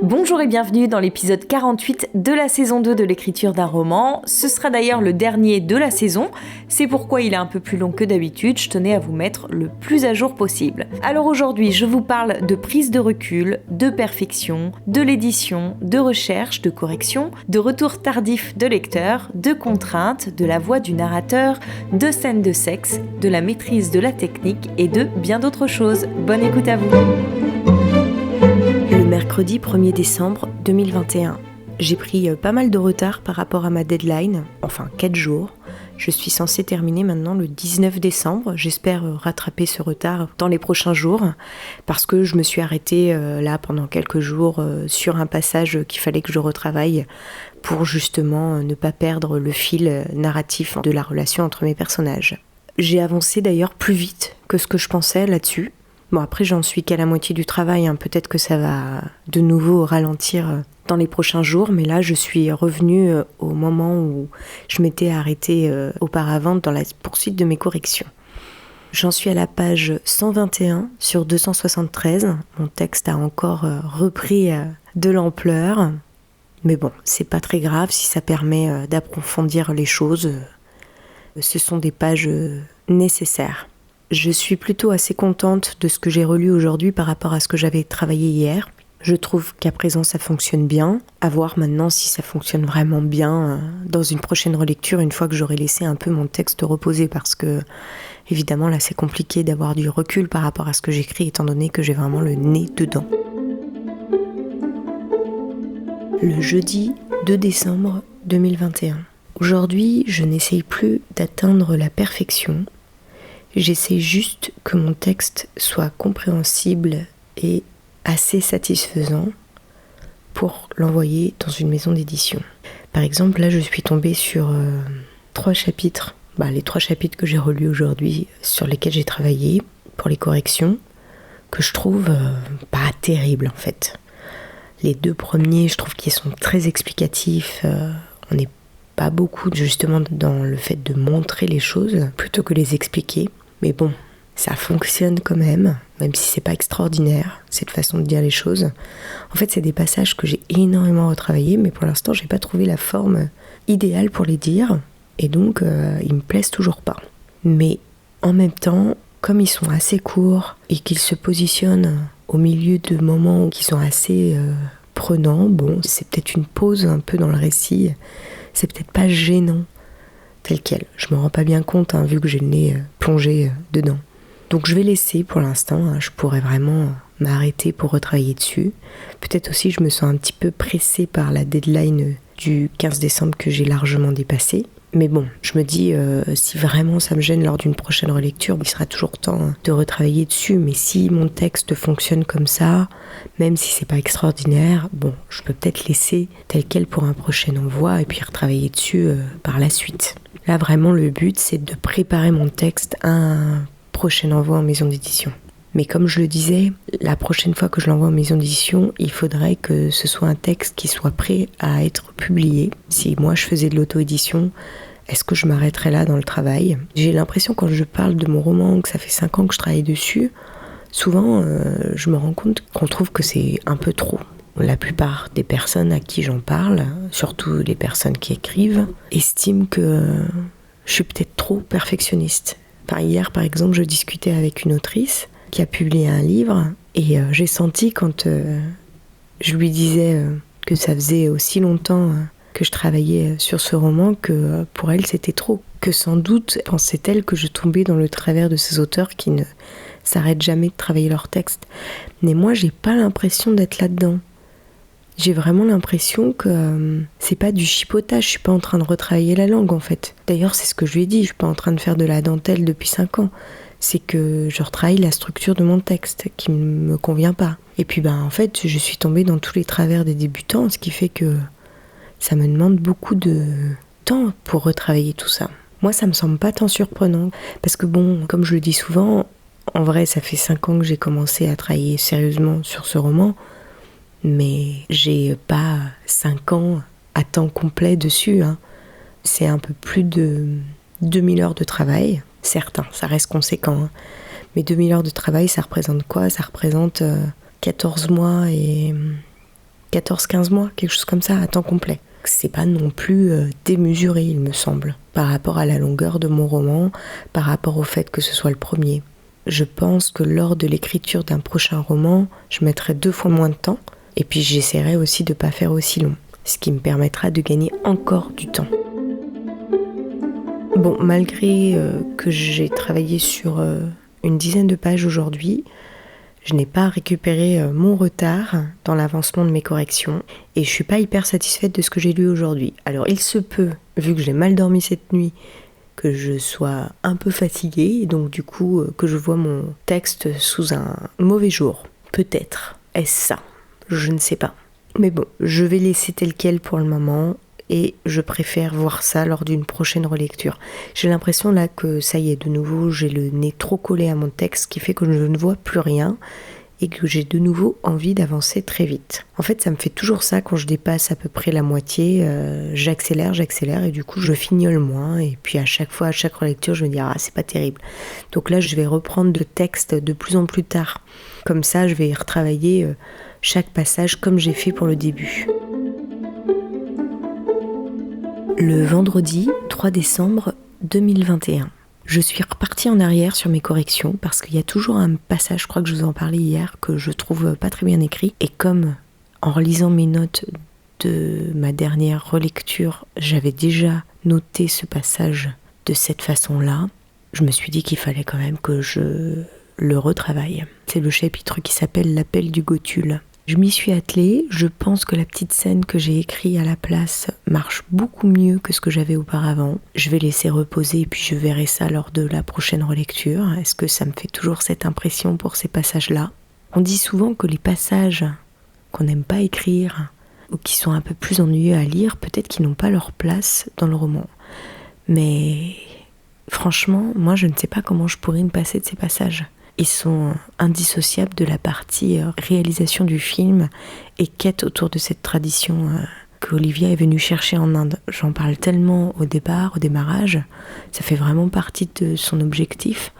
Bonjour et bienvenue dans l'épisode 48 de la saison 2 de l'écriture d'un roman. Ce sera d'ailleurs le dernier de la saison, c'est pourquoi il est un peu plus long que d'habitude, je tenais à vous mettre le plus à jour possible. Alors aujourd'hui, je vous parle de prise de recul, de perfection, de l'édition, de recherche, de correction, de retour tardif de lecteur, de contraintes, de la voix du narrateur, de scènes de sexe, de la maîtrise de la technique et de bien d'autres choses. Bonne écoute à vous. Le mercredi 1er décembre 2021. J'ai pris pas mal de retard par rapport à ma deadline, enfin 4 jours. Je suis censée terminer maintenant le 19 décembre. J'espère rattraper ce retard dans les prochains jours parce que je me suis arrêtée là pendant quelques jours sur un passage qu'il fallait que je retravaille pour justement ne pas perdre le fil narratif de la relation entre mes personnages. J'ai avancé d'ailleurs plus vite que ce que je pensais là-dessus. Bon, après, j'en suis qu'à la moitié du travail, peut-être que ça va de nouveau ralentir dans les prochains jours, mais là, je suis revenue au moment où je m'étais arrêtée auparavant dans la poursuite de mes corrections. J'en suis à la page 121 sur 273. Mon texte a encore repris de l'ampleur, mais bon, c'est pas très grave si ça permet d'approfondir les choses. Ce sont des pages nécessaires. Je suis plutôt assez contente de ce que j'ai relu aujourd'hui par rapport à ce que j'avais travaillé hier. Je trouve qu'à présent ça fonctionne bien. À voir maintenant si ça fonctionne vraiment bien dans une prochaine relecture, une fois que j'aurai laissé un peu mon texte reposer, parce que évidemment là c'est compliqué d'avoir du recul par rapport à ce que j'écris étant donné que j'ai vraiment le nez dedans. Le jeudi 2 décembre 2021. Aujourd'hui, je n'essaye plus d'atteindre la perfection. J'essaie juste que mon texte soit compréhensible et assez satisfaisant pour l'envoyer dans une maison d'édition. Par exemple, là, je suis tombée sur 3 chapitres, les 3 chapitres que j'ai relus aujourd'hui, sur lesquels j'ai travaillé pour les corrections, que je trouve pas terribles en fait. Les 2 premiers, je trouve qu'ils sont très explicatifs. On n'est pas beaucoup justement dans le fait de montrer les choses plutôt que les expliquer. Mais bon, ça fonctionne quand même si c'est pas extraordinaire, cette façon de dire les choses. En fait, c'est des passages que j'ai énormément retravaillés, mais pour l'instant, j'ai pas trouvé la forme idéale pour les dire, et donc ils me plaisent toujours pas. Mais en même temps, comme ils sont assez courts et qu'ils se positionnent au milieu de moments qui sont assez prenants, bon, c'est peut-être une pause un peu dans le récit, c'est peut-être pas gênant tel quel. Je me rends pas bien compte vu que j'ai le nez plongé dedans. Donc je vais laisser pour l'instant, je pourrais vraiment m'arrêter pour retravailler dessus. Peut-être aussi je me sens un petit peu pressée par la deadline du 15 décembre que j'ai largement dépassée. Mais bon, je me dis, si vraiment ça me gêne lors d'une prochaine relecture, il sera toujours temps de retravailler dessus. Mais si mon texte fonctionne comme ça, même si c'est pas extraordinaire, bon, je peux peut-être laisser tel quel pour un prochain envoi et puis retravailler dessus par la suite. Là, vraiment, le but, c'est de préparer mon texte à un prochain envoi en maison d'édition. Mais comme je le disais, la prochaine fois que je l'envoie en maison d'édition, il faudrait que ce soit un texte qui soit prêt à être publié. Si moi je faisais de l'auto-édition, est-ce que je m'arrêterais là dans le travail ? J'ai l'impression quand je parle de mon roman, que ça fait 5 ans que je travaille dessus, souvent je me rends compte qu'on trouve que c'est un peu trop. La plupart des personnes à qui j'en parle, surtout les personnes qui écrivent, estiment que je suis peut-être trop perfectionniste. Hier par exemple, je discutais avec une autrice qui a publié un livre et j'ai senti quand je lui disais que ça faisait aussi longtemps que je travaillais sur ce roman que pour elle c'était trop. Que sans doute pensait-elle que je tombais dans le travers de ces auteurs qui ne s'arrêtent jamais de travailler leur texte. Mais moi j'ai pas l'impression d'être là-dedans. J'ai vraiment l'impression que c'est pas du chipotage, je suis pas en train de retravailler la langue en fait. D'ailleurs c'est ce que je lui ai dit, je suis pas en train de faire de la dentelle depuis 5 ans. C'est que je retravaille la structure de mon texte qui ne me convient pas. Et puis en fait je suis tombée dans tous les travers des débutants, ce qui fait que ça me demande beaucoup de temps pour retravailler tout ça. Moi ça me semble pas tant surprenant, parce que bon, comme je le dis souvent, en vrai ça fait 5 ans que j'ai commencé à travailler sérieusement sur ce roman, mais j'ai pas 5 ans à temps complet dessus. C'est un peu plus de 2000 heures de travail. Certes, ça reste conséquent. Mais 2000 heures de travail, ça représente quoi ? Ça représente 14 mois et 14-15 mois, quelque chose comme ça, à temps complet. C'est pas non plus démesuré, il me semble, par rapport à la longueur de mon roman, par rapport au fait que ce soit le premier. Je pense que lors de l'écriture d'un prochain roman, je mettrai 2 fois moins de temps, et puis j'essaierai aussi de ne pas faire aussi long, ce qui me permettra de gagner encore du temps. Bon, malgré que j'ai travaillé sur une dizaine de pages aujourd'hui, je n'ai pas récupéré mon retard dans l'avancement de mes corrections et je suis pas hyper satisfaite de ce que j'ai lu aujourd'hui. Alors il se peut, vu que j'ai mal dormi cette nuit, que je sois un peu fatiguée et donc du coup que je vois mon texte sous un mauvais jour. Peut-être. Est-ce ça ? Je ne sais pas. Mais bon, je vais laisser tel quel pour le moment. Et je préfère voir ça lors d'une prochaine relecture. J'ai l'impression là que ça y est, de nouveau, j'ai le nez trop collé à mon texte, ce qui fait que je ne vois plus rien et que j'ai de nouveau envie d'avancer très vite. En fait, ça me fait toujours ça quand je dépasse à peu près la moitié. J'accélère et du coup, je fignole moins. Et puis à chaque fois, à chaque relecture, je me dis « Ah, c'est pas terrible ». Donc là, je vais reprendre le texte de plus en plus tard. Comme ça, je vais retravailler chaque passage comme j'ai fait pour le début. Le vendredi 3 décembre 2021. Je suis repartie en arrière sur mes corrections parce qu'il y a toujours un passage, je crois que je vous en parlais hier, que je trouve pas très bien écrit. Et comme en relisant mes notes de ma dernière relecture, j'avais déjà noté ce passage de cette façon-là, je me suis dit qu'il fallait quand même que je le retravaille. C'est le chapitre qui s'appelle « L'appel du Gothule ». Je m'y suis attelée, je pense que la petite scène que j'ai écrite à la place marche beaucoup mieux que ce que j'avais auparavant. Je vais laisser reposer et puis je verrai ça lors de la prochaine relecture. Est-ce que ça me fait toujours cette impression pour ces passages-là ? On dit souvent que les passages qu'on n'aime pas écrire ou qui sont un peu plus ennuyeux à lire, peut-être qu'ils n'ont pas leur place dans le roman. Mais franchement, moi je ne sais pas comment je pourrais me passer de ces passages. Ils sont indissociables de la partie réalisation du film et quête autour de cette tradition qu'Olivia est venue chercher en Inde. J'en parle tellement au démarrage, ça fait vraiment partie de son objectif.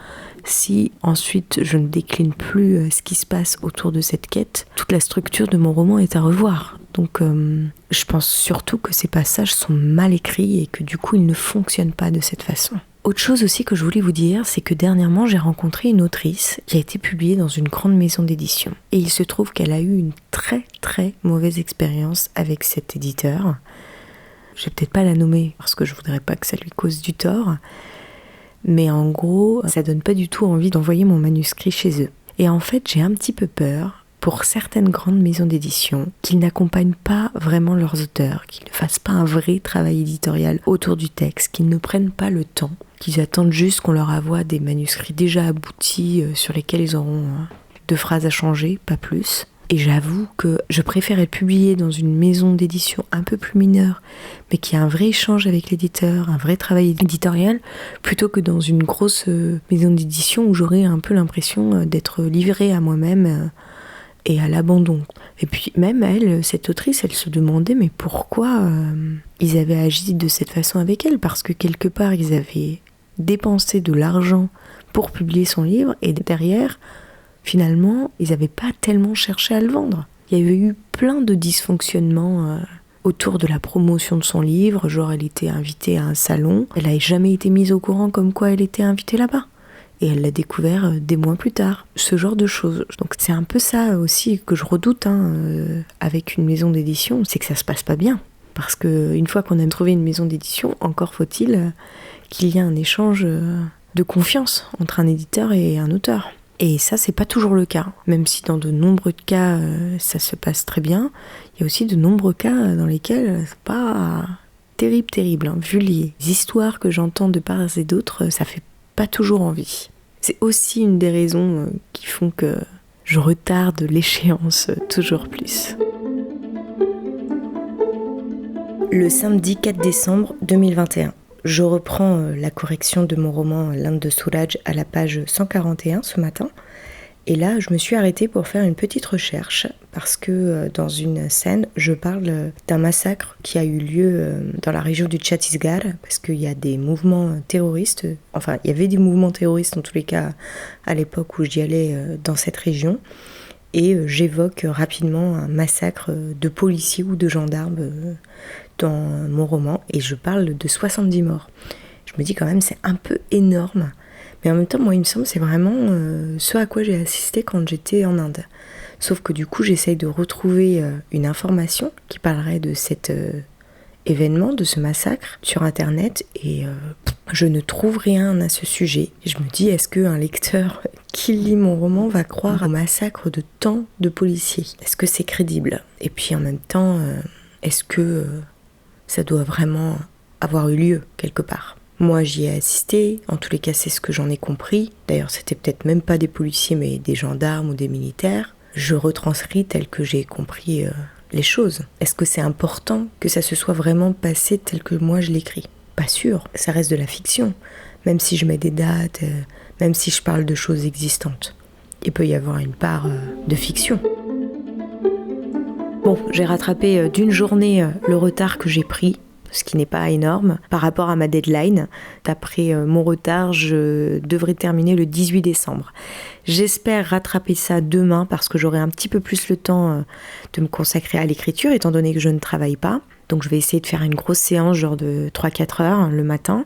Si ensuite je ne décline plus ce qui se passe autour de cette quête, toute la structure de mon roman est à revoir. Donc je pense surtout que ces passages sont mal écrits et que du coup ils ne fonctionnent pas de cette façon. Autre chose aussi que je voulais vous dire, c'est que dernièrement j'ai rencontré une autrice qui a été publiée dans une grande maison d'édition. Et il se trouve qu'elle a eu une très très mauvaise expérience avec cet éditeur. Je vais peut-être pas la nommer parce que je voudrais pas que ça lui cause du tort. Mais en gros, ça donne pas du tout envie d'envoyer mon manuscrit chez eux. Et en fait, j'ai un petit peu peur pour certaines grandes maisons d'édition qu'ils n'accompagnent pas vraiment leurs auteurs, qu'ils ne fassent pas un vrai travail éditorial autour du texte, qu'ils ne prennent pas le temps, qu'ils attendent juste qu'on leur envoie des manuscrits déjà aboutis sur lesquels ils auront 2 phrases à changer, pas plus. Et j'avoue que je préfère être publiée dans une maison d'édition un peu plus mineure, mais qui a un vrai échange avec l'éditeur, un vrai travail éditorial, plutôt que dans une grosse maison d'édition où j'aurais un peu l'impression d'être livrée à moi-même et à l'abandon. Et puis même elle, cette autrice, elle se demandait mais pourquoi ils avaient agi de cette façon avec elle, parce que quelque part ils avaient dépensé de l'argent pour publier son livre et derrière, finalement, ils n'avaient pas tellement cherché à le vendre. Il y avait eu plein de dysfonctionnements autour de la promotion de son livre, genre elle était invitée à un salon, elle n'avait jamais été mise au courant comme quoi elle était invitée là-bas. Et elle l'a découvert des mois plus tard, ce genre de choses. Donc c'est un peu ça aussi que je redoute avec une maison d'édition, c'est que ça se passe pas bien. Parce qu'une fois qu'on a trouvé une maison d'édition, encore faut-il qu'il y ait un échange de confiance entre un éditeur et un auteur. Et ça, c'est pas toujours le cas. Même si dans de nombreux cas, ça se passe très bien, il y a aussi de nombreux cas dans lesquels c'est pas terrible. Vu les histoires que j'entends de part et d'autre, ça fait pas toujours envie. C'est aussi une des raisons qui font que je retarde l'échéance toujours plus. Le samedi 4 décembre 2021. Je reprends la correction de mon roman L'Inde de Suraj à la page 141 ce matin. Et là, je me suis arrêtée pour faire une petite recherche parce que dans une scène, je parle d'un massacre qui a eu lieu dans la région du Chhattisgarh parce qu'il y a des mouvements terroristes, il y avait des mouvements terroristes en tous les cas à l'époque où j'y allais dans cette région. et j'évoque rapidement un massacre de policiers ou de gendarmes dans mon roman, et je parle de 70 morts. Je me dis quand même c'est un peu énorme, mais en même temps moi il me semble c'est vraiment ce à quoi j'ai assisté quand j'étais en Inde. Sauf que du coup j'essaye de retrouver une information qui parlerait de cet événement, de ce massacre sur internet, et je ne trouve rien à ce sujet. Et je me dis, est-ce qu'un lecteur qui lit mon roman va croire au massacre de tant de policiers ? Est-ce que c'est crédible ? Et puis en même temps, est-ce que ça doit vraiment avoir eu lieu quelque part ? Moi j'y ai assisté, en tous les cas c'est ce que j'en ai compris. D'ailleurs c'était peut-être même pas des policiers mais des gendarmes ou des militaires. Je retranscris tel que j'ai compris les choses. Est-ce que c'est important que ça se soit vraiment passé tel que moi je l'écris ? Pas sûr, ça reste de la fiction. Même si je mets des dates, même si je parle de choses existantes. Il peut y avoir une part de fiction. Bon, j'ai rattrapé d'une journée le retard que j'ai pris, ce qui n'est pas énorme, par rapport à ma deadline. D'après mon retard, je devrais terminer le 18 décembre. J'espère rattraper ça demain parce que j'aurai un petit peu plus le temps de me consacrer à l'écriture, étant donné que je ne travaille pas. Donc je vais essayer de faire une grosse séance, genre de 3-4 heures le matin,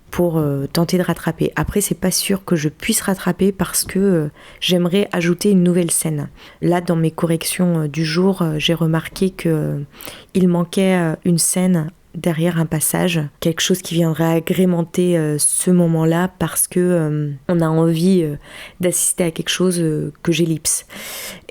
pour tenter de rattraper. Après, c'est pas sûr que je puisse rattraper parce que j'aimerais ajouter une nouvelle scène. Là, dans mes corrections du jour, j'ai remarqué qu'il manquait une scène derrière un passage, quelque chose qui viendrait agrémenter ce moment-là parce que on a envie d'assister à quelque chose que j'ellipse.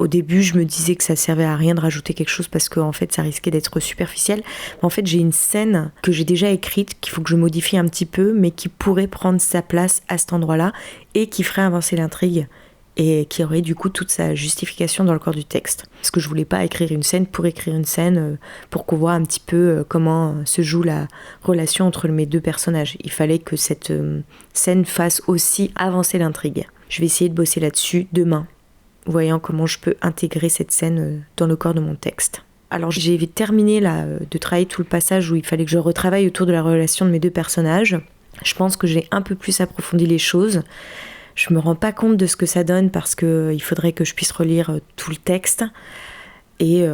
Au début, je me disais que ça servait à rien de rajouter quelque chose parce que en fait, ça risquait d'être superficiel. En fait, j'ai une scène que j'ai déjà écrite qu'il faut que je modifie un petit peu, mais qui pourrait prendre sa place à cet endroit-là et qui ferait avancer l'intrigue et qui aurait du coup toute sa justification dans le corps du texte. Parce que je voulais pas écrire une scène pour écrire une scène, pour qu'on voit un petit peu comment se joue la relation entre mes deux personnages. Il fallait que cette scène fasse aussi avancer l'intrigue. Je vais essayer de bosser là-dessus demain, voyant comment je peux intégrer cette scène dans le corps de mon texte. Alors j'ai terminé là, de travailler tout le passage où il fallait que je retravaille autour de la relation de mes deux personnages. Je pense que j'ai un peu plus approfondi les choses. Je me rends pas compte de ce que ça donne parce qu'il faudrait que je puisse relire tout le texte et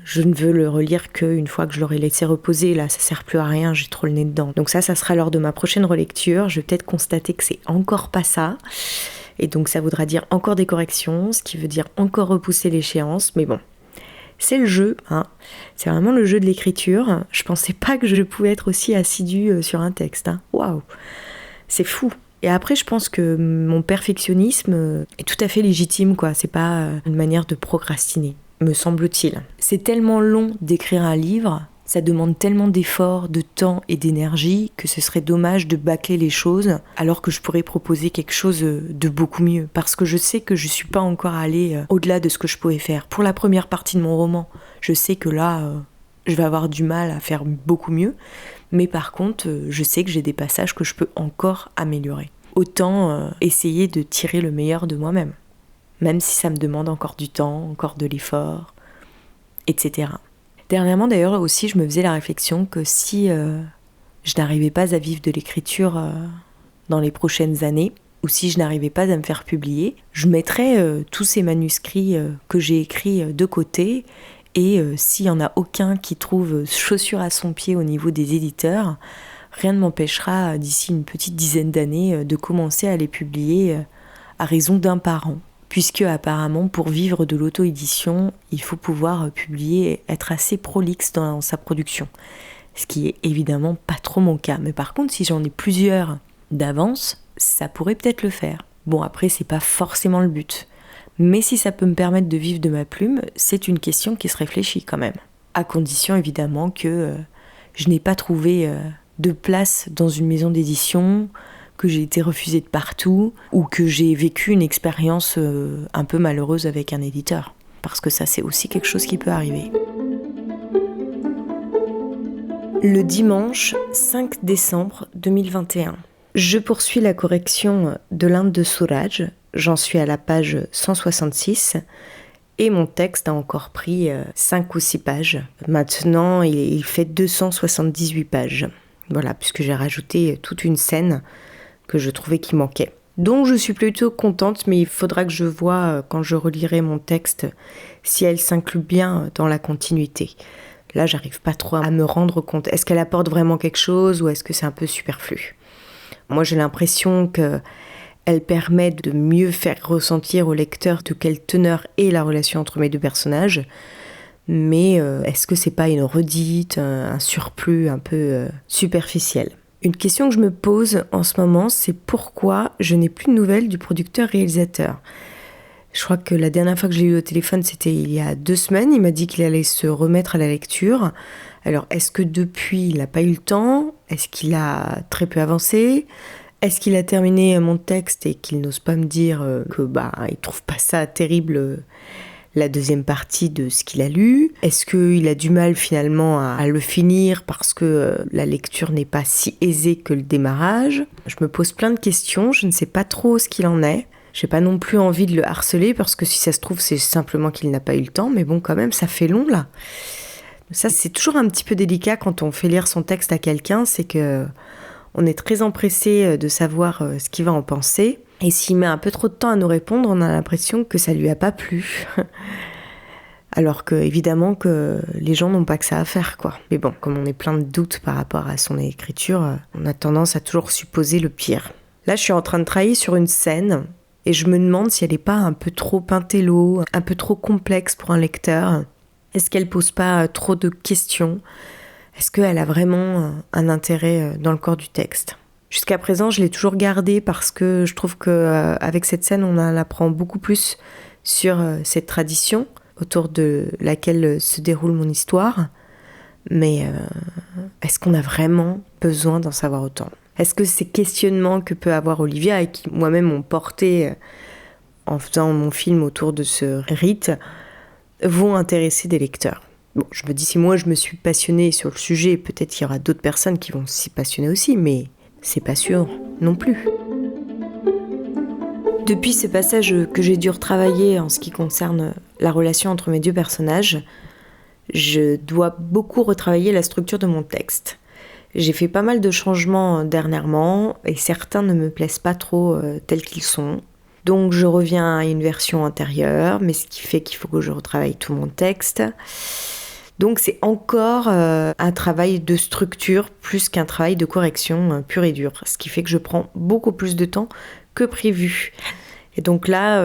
je ne veux le relire qu'une fois que je l'aurai laissé reposer. Là, ça sert plus à rien, j'ai trop le nez dedans. Donc ça sera lors de ma prochaine relecture. Je vais peut-être constater que c'est encore pas ça. Et donc ça voudra dire encore des corrections, ce qui veut dire encore repousser l'échéance. Mais bon, c'est le jeu, hein. C'est vraiment le jeu de l'écriture. Je pensais pas que je pouvais être aussi assidue sur un texte, hein. Waouh, c'est fou. Et après, je pense que mon perfectionnisme est tout à fait légitime, quoi. C'est pas une manière de procrastiner, me semble-t-il. C'est tellement long d'écrire un livre, ça demande tellement d'efforts, de temps et d'énergie que ce serait dommage de bâcler les choses alors que je pourrais proposer quelque chose de beaucoup mieux. Parce que je sais que je suis pas encore allée au-delà de ce que je pouvais faire. Pour la première partie de mon roman, je sais que là, je vais avoir du mal à faire beaucoup mieux. Mais par contre, je sais que j'ai des passages que je peux encore améliorer. Autant essayer de tirer le meilleur de moi-même. Même si ça me demande encore du temps, encore de l'effort, etc. Dernièrement d'ailleurs aussi, je me faisais la réflexion que si je n'arrivais pas à vivre de l'écriture dans les prochaines années, ou si je n'arrivais pas à me faire publier, je mettrais tous ces manuscrits que j'ai écrits de côté. Et s'il n'y en a aucun qui trouve chaussure à son pied au niveau des éditeurs, rien ne m'empêchera d'ici une petite dizaine d'années de commencer à les publier à raison d'un par an. Puisque apparemment pour vivre de l'auto-édition, il faut pouvoir publier et être assez prolixe dans sa production. Ce qui est évidemment pas trop mon cas. Mais par contre, si j'en ai plusieurs d'avance, ça pourrait peut-être le faire. Bon, après, c'est pas forcément le but. Mais si ça peut me permettre de vivre de ma plume, c'est une question qui se réfléchit quand même. À condition évidemment que je n'ai pas trouvé de place dans une maison d'édition, que j'ai été refusée de partout, ou que j'ai vécu une expérience un peu malheureuse avec un éditeur. Parce que ça, c'est aussi quelque chose qui peut arriver. Le dimanche 5 décembre 2021. Je poursuis la correction de l'Inde de Suraj. J'en suis à la page 166 et mon texte a encore pris 5 ou 6 pages. Maintenant, il fait 278 pages. Voilà, puisque j'ai rajouté toute une scène que je trouvais qui manquait. Donc je suis plutôt contente, mais il faudra que je vois quand je relirai mon texte si elle s'inclut bien dans la continuité. Là, j'arrive pas trop à me rendre compte. Est-ce qu'elle apporte vraiment quelque chose ou est-ce que c'est un peu superflu ? Moi, j'ai l'impression qu'elle permet de mieux faire ressentir au lecteur de quelle teneur est la relation entre mes deux personnages. Mais est-ce que c'est pas une redite, un surplus un peu superficiel ? Une question que je me pose en ce moment, c'est pourquoi je n'ai plus de nouvelles du producteur-réalisateur. Je crois que la dernière fois que je l'ai eu au téléphone, c'était il y a 2 semaines. Il m'a dit qu'il allait se remettre à la lecture. Alors, est-ce que depuis, il n'a pas eu le temps ? Est-ce qu'il a très peu avancé ? Est-ce qu'il a terminé mon texte et qu'il n'ose pas me dire il trouve pas ça terrible, la deuxième partie de ce qu'il a lu ? Est-ce qu'il a du mal finalement à le finir parce que la lecture n'est pas si aisée que le démarrage ? Je me pose plein de questions, je ne sais pas trop ce qu'il en est. J'ai pas non plus envie de le harceler parce que si ça se trouve, c'est simplement qu'il n'a pas eu le temps. Mais bon, quand même, ça fait long là. Ça, c'est toujours un petit peu délicat quand on fait lire son texte à quelqu'un. C'est que on est très empressé de savoir ce qu'il va en penser. Et s'il met un peu trop de temps à nous répondre, on a l'impression que ça lui a pas plu. Alors que, évidemment, que les gens n'ont pas que ça à faire, quoi. Mais bon, comme on est plein de doutes par rapport à son écriture, on a tendance à toujours supposer le pire. Là, je suis en train de travailler sur une scène. Et je me demande si elle n'est pas un peu trop intello, un peu trop complexe pour un lecteur. Est-ce qu'elle pose pas trop de questions ? Est-ce qu'elle a vraiment un intérêt dans le corps du texte ? Jusqu'à présent, je l'ai toujours gardée parce que je trouve qu'avec cette scène, on en apprend beaucoup plus sur cette tradition autour de laquelle se déroule mon histoire. Mais est-ce qu'on a vraiment besoin d'en savoir autant ? Est-ce que ces questionnements que peut avoir Olivia et qui moi-même m'ont porté en faisant mon film autour de ce rite vont intéresser des lecteurs ? Bon, je me dis, si moi je me suis passionnée sur le sujet, peut-être qu'il y aura d'autres personnes qui vont s'y passionner aussi, mais c'est pas sûr non plus. Depuis ce passage que j'ai dû retravailler en ce qui concerne la relation entre mes deux personnages, je dois beaucoup retravailler la structure de mon texte. J'ai fait pas mal de changements dernièrement et certains ne me plaisent pas trop tels qu'ils sont. Donc je reviens à une version antérieure, mais ce qui fait qu'il faut que je retravaille tout mon texte. Donc c'est encore un travail de structure plus qu'un travail de correction pur et dur. Ce qui fait que je prends beaucoup plus de temps que prévu. Et donc là,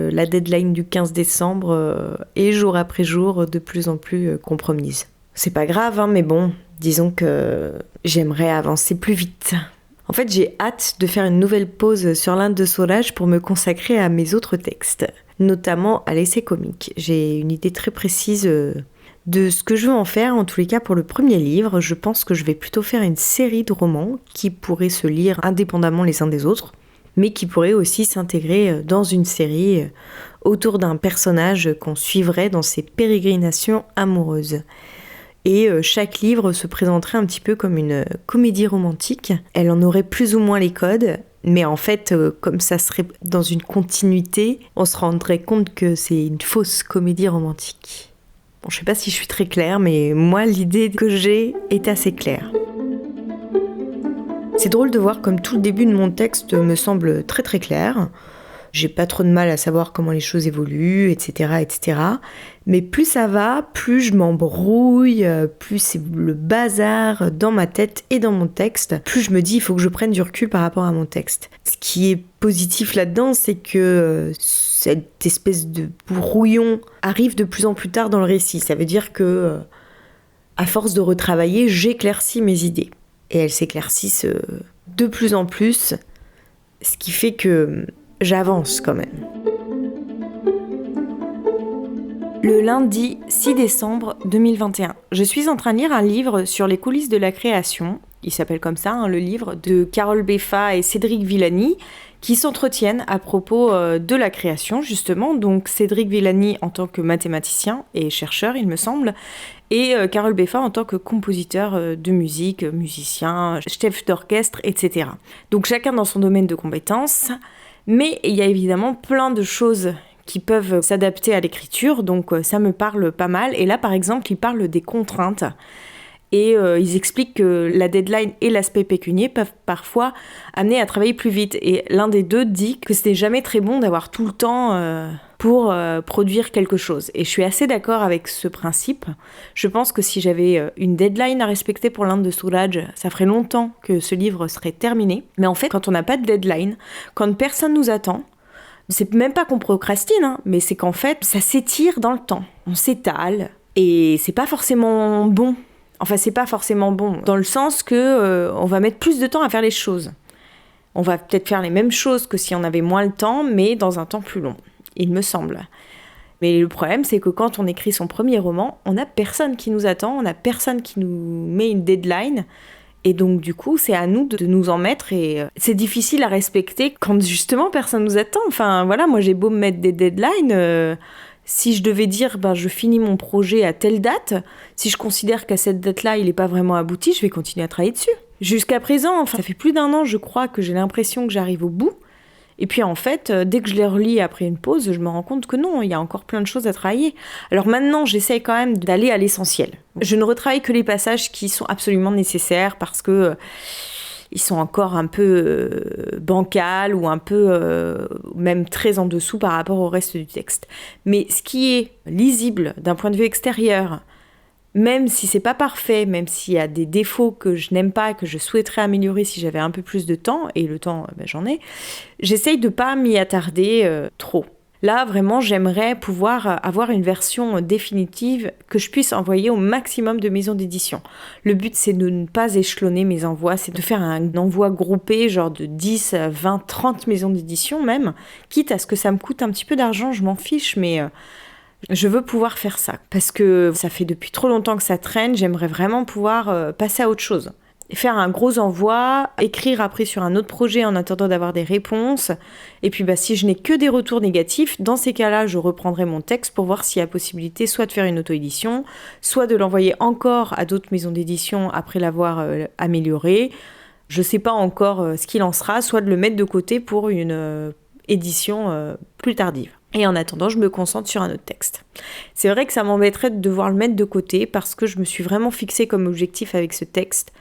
la deadline du 15 décembre est jour après jour de plus en plus compromise. C'est pas grave, hein, mais bon, disons que j'aimerais avancer plus vite. En fait, j'ai hâte de faire une nouvelle pause sur l'Inde de Solage pour me consacrer à mes autres textes, notamment à l'essai comique. J'ai une idée très précise de ce que je veux en faire, en tous les cas pour le premier livre. Je pense que je vais plutôt faire une série de romans qui pourraient se lire indépendamment les uns des autres, mais qui pourraient aussi s'intégrer dans une série autour d'un personnage qu'on suivrait dans ses pérégrinations amoureuses. Et chaque livre se présenterait un petit peu comme une comédie romantique. Elle en aurait plus ou moins les codes, mais en fait, comme ça serait dans une continuité, on se rendrait compte que c'est une fausse comédie romantique. Bon, je sais pas si je suis très claire, mais moi, l'idée que j'ai est assez claire. C'est drôle de voir comme tout le début de mon texte me semble très très clair. J'ai pas trop de mal à savoir comment les choses évoluent, etc., etc. Mais plus ça va, plus je m'embrouille, plus c'est le bazar dans ma tête et dans mon texte, plus je me dis il faut que je prenne du recul par rapport à mon texte. Ce qui est positif là-dedans, c'est que cette espèce de brouillon arrive de plus en plus tard dans le récit. Ça veut dire que, à force de retravailler, j'éclaircis mes idées. Et elles s'éclaircissent de plus en plus, ce qui fait que j'avance quand même. Le lundi 6 décembre 2021, je suis en train de lire un livre sur les coulisses de la création. Il s'appelle comme ça, le livre de Carole Beffa et Cédric Villani, qui s'entretiennent à propos de la création, justement. Donc Cédric Villani en tant que mathématicien et chercheur, il me semble, et Carole Beffa en tant que compositeur de musique, musicien, chef d'orchestre, etc. Donc chacun dans son domaine de compétences. Mais il y a évidemment plein de choses qui peuvent s'adapter à l'écriture, donc ça me parle pas mal. Et là, par exemple, il parle des contraintes. Et ils expliquent que la deadline et l'aspect pécunier peuvent parfois amener à travailler plus vite. Et l'un des deux dit que ce n'est jamais très bon d'avoir tout le temps pour produire quelque chose. Et je suis assez d'accord avec ce principe. Je pense que si j'avais une deadline à respecter pour l'Inde de Suraj, ça ferait longtemps que ce livre serait terminé. Mais en fait, quand on n'a pas de deadline, quand personne nous attend, c'est même pas qu'on procrastine, hein, mais c'est qu'en fait, ça s'étire dans le temps. On s'étale et c'est pas forcément bon. Enfin, c'est pas forcément bon, dans le sens que on va mettre plus de temps à faire les choses. On va peut-être faire les mêmes choses que si on avait moins le temps, mais dans un temps plus long, il me semble. Mais le problème, c'est que quand on écrit son premier roman, on n'a personne qui nous attend, on n'a personne qui nous met une deadline, et donc du coup, c'est à nous de nous en mettre, et c'est difficile à respecter quand justement personne nous attend. Enfin voilà, moi j'ai beau me mettre des deadlines... Si je devais dire je finis mon projet à telle date, si je considère qu'à cette date-là, il n'est pas vraiment abouti, je vais continuer à travailler dessus. Jusqu'à présent, ça fait plus d'1 an, je crois, que j'ai l'impression que j'arrive au bout. Et puis en fait, dès que je les relis après une pause, je me rends compte que non, il y a encore plein de choses à travailler. Alors maintenant, j'essaye quand même d'aller à l'essentiel. Je ne retravaille que les passages qui sont absolument nécessaires parce que... ils sont encore un peu bancals ou un peu même très en dessous par rapport au reste du texte. Mais ce qui est lisible d'un point de vue extérieur, même si c'est pas parfait, même s'il y a des défauts que je n'aime pas, que je souhaiterais améliorer si j'avais un peu plus de temps, et le temps, j'en ai, j'essaye de pas m'y attarder trop. Là, vraiment, j'aimerais pouvoir avoir une version définitive que je puisse envoyer au maximum de maisons d'édition. Le but, c'est de ne pas échelonner mes envois, c'est de faire un envoi groupé, genre de 10, 20, 30 maisons d'édition même, quitte à ce que ça me coûte un petit peu d'argent, je m'en fiche, mais je veux pouvoir faire ça. Parce que ça fait depuis trop longtemps que ça traîne, j'aimerais vraiment pouvoir passer à autre chose. Faire un gros envoi, écrire après sur un autre projet en attendant d'avoir des réponses. Et puis si je n'ai que des retours négatifs, dans ces cas-là, je reprendrai mon texte pour voir s'il y a possibilité soit de faire une auto-édition, soit de l'envoyer encore à d'autres maisons d'édition après l'avoir amélioré. Je ne sais pas encore ce qu'il en sera, soit de le mettre de côté pour une édition plus tardive. Et en attendant, je me concentre sur un autre texte. C'est vrai que ça m'embêterait de devoir le mettre de côté parce que je me suis vraiment fixée comme objectif avec ce texte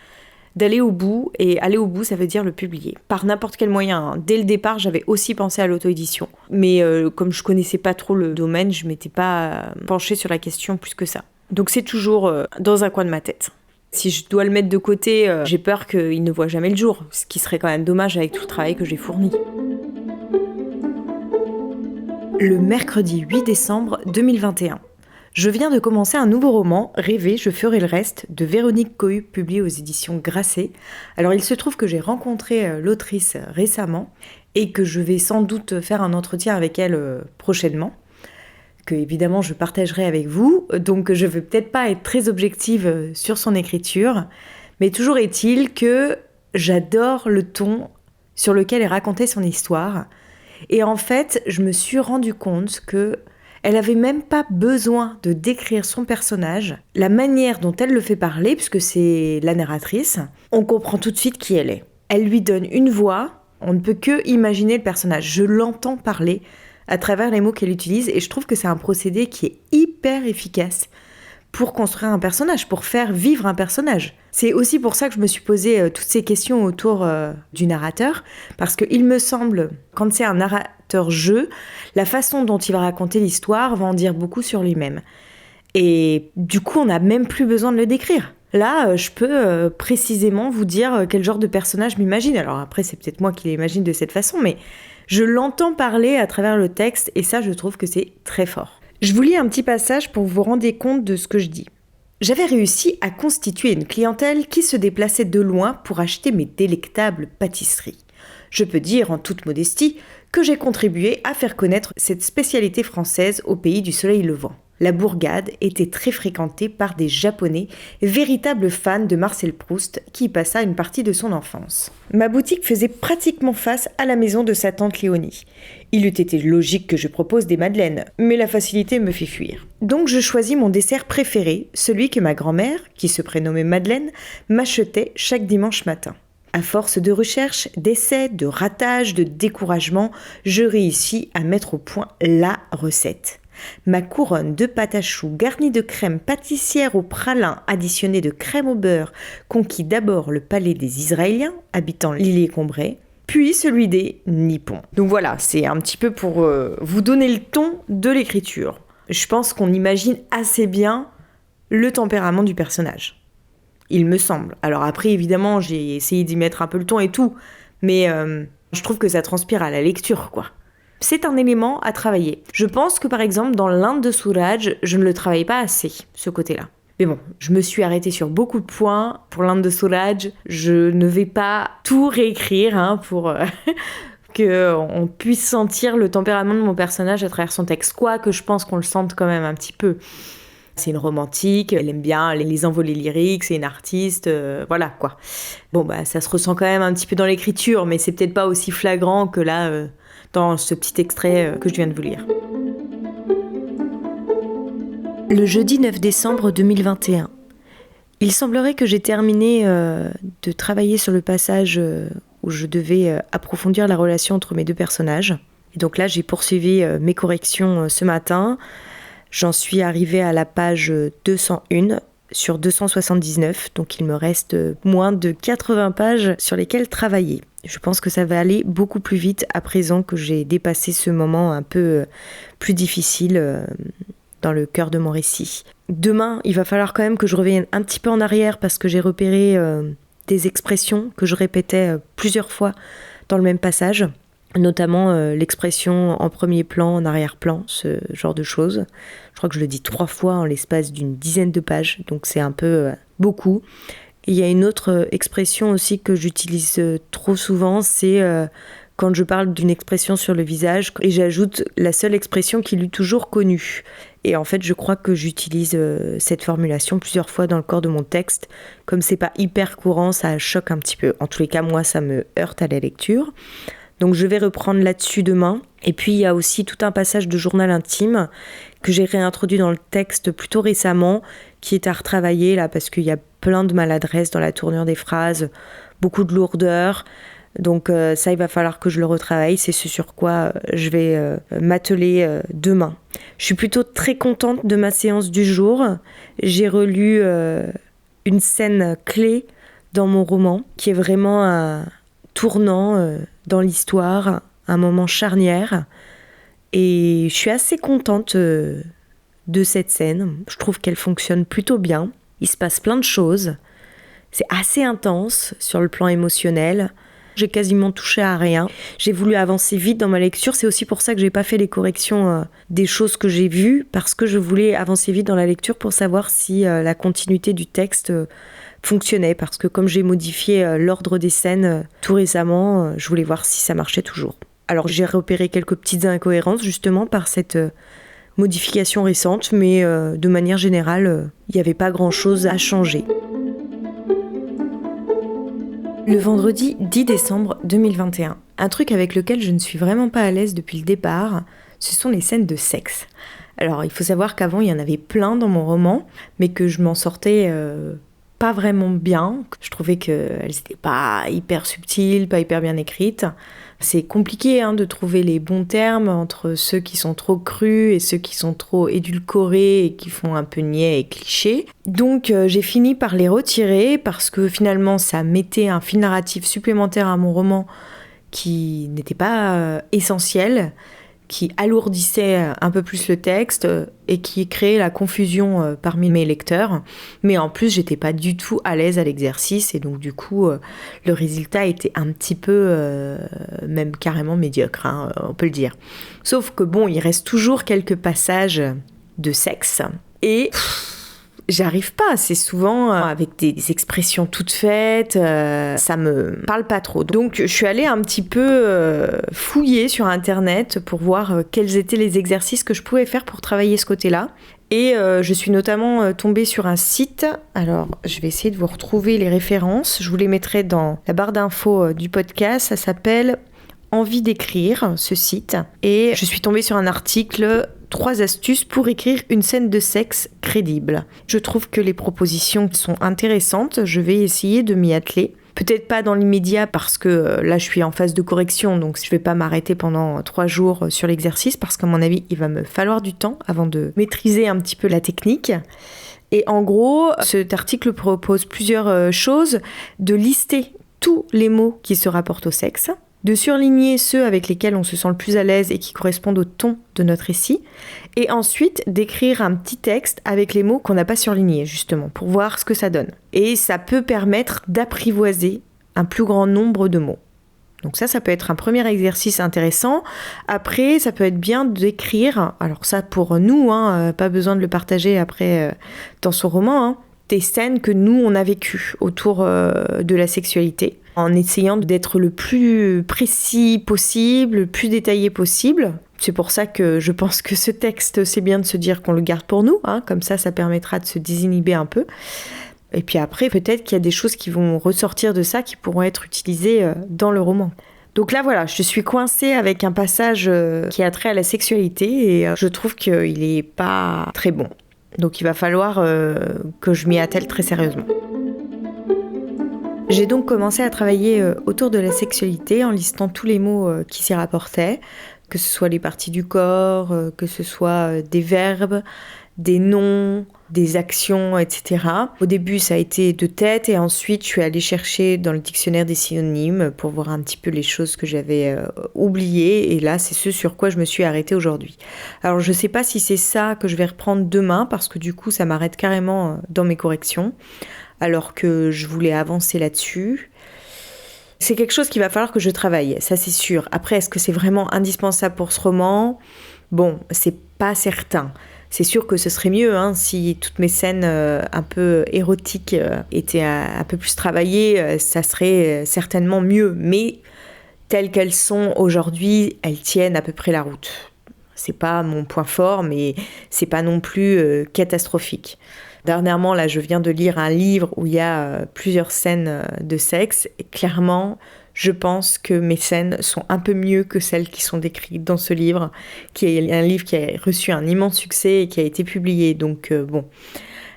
d'aller au bout, et aller au bout, ça veut dire le publier. Par n'importe quel moyen, hein. Dès le départ, j'avais aussi pensé à l'auto-édition. Mais comme je connaissais pas trop le domaine, je m'étais pas penchée sur la question plus que ça. Donc c'est toujours dans un coin de ma tête. Si je dois le mettre de côté, j'ai peur qu'il ne voit jamais le jour, ce qui serait quand même dommage avec tout le travail que j'ai fourni. Le mercredi 8 décembre 2021. Je viens de commencer un nouveau roman, Rêver, je ferai le reste, de Véronique Cohu, publié aux éditions Grasset. Alors il se trouve que j'ai rencontré l'autrice récemment et que je vais sans doute faire un entretien avec elle prochainement, que évidemment je partagerai avec vous, donc je ne vais peut-être pas être très objective sur son écriture, mais toujours est-il que j'adore le ton sur lequel elle racontait son histoire. Et en fait, je me suis rendu compte que elle avait même pas besoin de décrire son personnage, la manière dont elle le fait parler, puisque c'est la narratrice, on comprend tout de suite qui elle est. Elle lui donne une voix, on ne peut que imaginer le personnage. Je l'entends parler à travers les mots qu'elle utilise, et je trouve que c'est un procédé qui est hyper efficace pour construire un personnage, pour faire vivre un personnage. C'est aussi pour ça que je me suis posé toutes ces questions autour du narrateur, parce qu'il me semble, quand c'est un narrateur-jeu, la façon dont il va raconter l'histoire va en dire beaucoup sur lui-même. Et du coup, on n'a même plus besoin de le décrire. Là, je peux précisément vous dire quel genre de personnage m'imagine. Alors après, c'est peut-être moi qui l'imagine de cette façon, mais je l'entends parler à travers le texte, et ça, je trouve que c'est très fort. Je vous lis un petit passage pour vous rendre compte de ce que je dis. J'avais réussi à constituer une clientèle qui se déplaçait de loin pour acheter mes délectables pâtisseries. Je peux dire en toute modestie que j'ai contribué à faire connaître cette spécialité française au pays du soleil levant. La bourgade était très fréquentée par des Japonais, véritables fans de Marcel Proust, qui y passa une partie de son enfance. Ma boutique faisait pratiquement face à la maison de sa tante Léonie. Il eût été logique que je propose des madeleines, mais la facilité me fait fuir. Donc je choisis mon dessert préféré, celui que ma grand-mère, qui se prénommait Madeleine, m'achetait chaque dimanche matin. À force de recherche, d'essais, de ratages, de découragement, je réussis à mettre au point la recette. Ma couronne de pâte à choux garnie de crème pâtissière au pralin additionnée de crème au beurre conquit d'abord le palais des Israéliens habitant l'île Combré, puis celui des Nippons. Donc voilà, c'est un petit peu pour vous donner le ton de l'écriture. Je pense qu'on imagine assez bien le tempérament du personnage. Il me semble. Alors après, évidemment, j'ai essayé d'y mettre un peu le ton et tout, mais je trouve que ça transpire à la lecture, quoi. C'est un élément à travailler. Je pense que par exemple, dans l'Inde de Suraj, je ne le travaille pas assez, ce côté-là. Mais bon, je me suis arrêtée sur beaucoup de points. Pour l'Inde de Suraj, je ne vais pas tout réécrire pour qu'on puisse sentir le tempérament de mon personnage à travers son texte. Quoique je pense qu'on le sente quand même un petit peu. C'est une romantique, elle aime bien les envolées lyriques, c'est une artiste, voilà quoi. Bon ça se ressent quand même un petit peu dans l'écriture, mais c'est peut-être pas aussi flagrant que là, dans ce petit extrait que je viens de vous lire. Le jeudi 9 décembre 2021. Il semblerait que j'ai terminé de travailler sur le passage où je devais approfondir la relation entre mes deux personnages. Et donc là, j'ai poursuivi mes corrections ce matin. J'en suis arrivée à la page 201 sur 279, donc il me reste moins de 80 pages sur lesquelles travailler. Je pense que ça va aller beaucoup plus vite à présent que j'ai dépassé ce moment un peu plus difficile dans le cœur de mon récit. Demain, il va falloir quand même que je revienne un petit peu en arrière parce que j'ai repéré des expressions que je répétais plusieurs fois dans le même passage, notamment l'expression en premier plan, en arrière-plan, ce genre de choses. Je crois que je le dis 3 fois en l'espace d'une dizaine de pages, donc c'est un peu beaucoup. Et il y a une autre expression aussi que j'utilise trop souvent, c'est quand je parle d'une expression sur le visage et j'ajoute la seule expression qu'il eût toujours connue. Et en fait, je crois que j'utilise cette formulation plusieurs fois dans le corps de mon texte. Comme c'est pas hyper courant, ça choque un petit peu. En tous les cas, moi, ça me heurte à la lecture. Donc je vais reprendre là-dessus demain. Et puis il y a aussi tout un passage de journal intime que j'ai réintroduit dans le texte plutôt récemment, qui est à retravailler là parce qu'il y a plein de maladresses dans la tournure des phrases, beaucoup de lourdeur. Donc ça, il va falloir que je le retravaille. C'est ce sur quoi je vais m'atteler demain. Je suis plutôt très contente de ma séance du jour. J'ai relu une scène clé dans mon roman, qui est vraiment un tournant dans l'histoire, un moment charnière. Et je suis assez contente de cette scène. Je trouve qu'elle fonctionne plutôt bien. Il se passe plein de choses. C'est assez intense sur le plan émotionnel. J'ai quasiment touché à rien. J'ai voulu avancer vite dans ma lecture. C'est aussi pour ça que j'ai pas fait les corrections des choses que j'ai vues, parce que je voulais avancer vite dans la lecture pour savoir si la continuité du texte fonctionnait. Parce que comme j'ai modifié l'ordre des scènes tout récemment, je voulais voir si ça marchait toujours. Alors j'ai repéré quelques petites incohérences justement par cette modification récente, mais de manière générale, il n'y avait pas grand-chose à changer. Le vendredi 10 décembre 2021. Un truc avec lequel je ne suis vraiment pas à l'aise depuis le départ, ce sont les scènes de sexe. Alors il faut savoir qu'avant il y en avait plein dans mon roman, mais que je m'en sortais pas vraiment bien. Je trouvais qu'elles n'étaient pas hyper subtiles, pas hyper bien écrites. C'est compliqué de trouver les bons termes entre ceux qui sont trop crus et ceux qui sont trop édulcorés et qui font un peu niais et cliché. Donc j'ai fini par les retirer parce que finalement ça mettait un fil narratif supplémentaire à mon roman qui n'était pas essentiel, qui alourdissait un peu plus le texte et qui créait la confusion parmi mes lecteurs. Mais en plus, j'étais pas du tout à l'aise à l'exercice et donc du coup, le résultat était un petit peu, même carrément médiocre, on peut le dire. Sauf que bon, il reste toujours quelques passages de sexe et j'arrive pas, c'est souvent avec des expressions toutes faites, ça me parle pas trop. Donc je suis allée un petit peu fouiller sur internet pour voir quels étaient les exercices que je pouvais faire pour travailler ce côté-là. Et je suis notamment tombée sur un site, alors je vais essayer de vous retrouver les références, je vous les mettrai dans la barre d'infos du podcast, ça s'appelle Envie d'écrire, ce site. Et je suis tombée sur un article 3 astuces pour écrire une scène de sexe crédible. Je trouve que les propositions sont intéressantes, je vais essayer de m'y atteler. Peut-être pas dans l'immédiat parce que là je suis en phase de correction, donc je vais pas m'arrêter pendant 3 jours sur l'exercice parce qu'à mon avis il va me falloir du temps avant de maîtriser un petit peu la technique. Et en gros, cet article propose plusieurs choses, de lister tous les mots qui se rapportent au sexe, de surligner ceux avec lesquels on se sent le plus à l'aise et qui correspondent au ton de notre récit, et ensuite d'écrire un petit texte avec les mots qu'on n'a pas surlignés, justement, pour voir ce que ça donne. Et ça peut permettre d'apprivoiser un plus grand nombre de mots. Donc ça peut être un premier exercice intéressant. Après, ça peut être bien d'écrire, alors ça pour nous, pas besoin de le partager après dans son roman, des scènes que nous, on a vécues autour de la sexualité, en essayant d'être le plus précis possible, le plus détaillé possible. C'est pour ça que je pense que ce texte, c'est bien de se dire qu'on le garde pour nous, comme ça permettra de se désinhiber un peu. Et puis après, peut-être qu'il y a des choses qui vont ressortir de ça, qui pourront être utilisées dans le roman. Donc là, voilà, je suis coincée avec un passage qui a trait à la sexualité et je trouve qu'il n'est pas très bon. Donc il va falloir que je m'y attelle très sérieusement. J'ai donc commencé à travailler autour de la sexualité en listant tous les mots qui s'y rapportaient, que ce soit les parties du corps, que ce soit des verbes, des noms, des actions, etc. Au début, ça a été de tête et ensuite, je suis allée chercher dans le dictionnaire des synonymes pour voir un petit peu les choses que j'avais oubliées. Et là, c'est ce sur quoi je me suis arrêtée aujourd'hui. Alors, je ne sais pas si c'est ça que je vais reprendre demain parce que du coup, ça m'arrête carrément dans mes corrections alors que je voulais avancer là-dessus. C'est quelque chose qu'il va falloir que je travaille, ça c'est sûr. Après, est-ce que c'est vraiment indispensable pour ce roman ? Bon, c'est pas certain. C'est sûr que ce serait mieux si toutes mes scènes un peu érotiques étaient un peu plus travaillées, ça serait certainement mieux. Mais telles qu'elles sont aujourd'hui, elles tiennent à peu près la route. C'est pas mon point fort, mais c'est pas non plus catastrophique. Dernièrement, là, je viens de lire un livre où il y a plusieurs scènes de sexe et clairement, je pense que mes scènes sont un peu mieux que celles qui sont décrites dans ce livre, qui est un livre qui a reçu un immense succès et qui a été publié. Donc bon,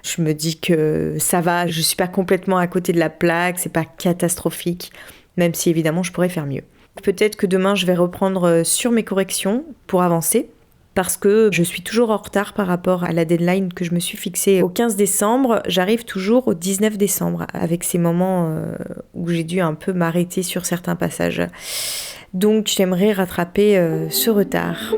je me dis que ça va, je suis pas complètement à côté de la plaque, c'est pas catastrophique, même si évidemment je pourrais faire mieux. Peut-être que demain, je vais reprendre sur mes corrections pour avancer. Parce que je suis toujours en retard par rapport à la deadline que je me suis fixée au 15 décembre. J'arrive toujours au 19 décembre avec ces moments où j'ai dû un peu m'arrêter sur certains passages. Donc j'aimerais rattraper ce retard.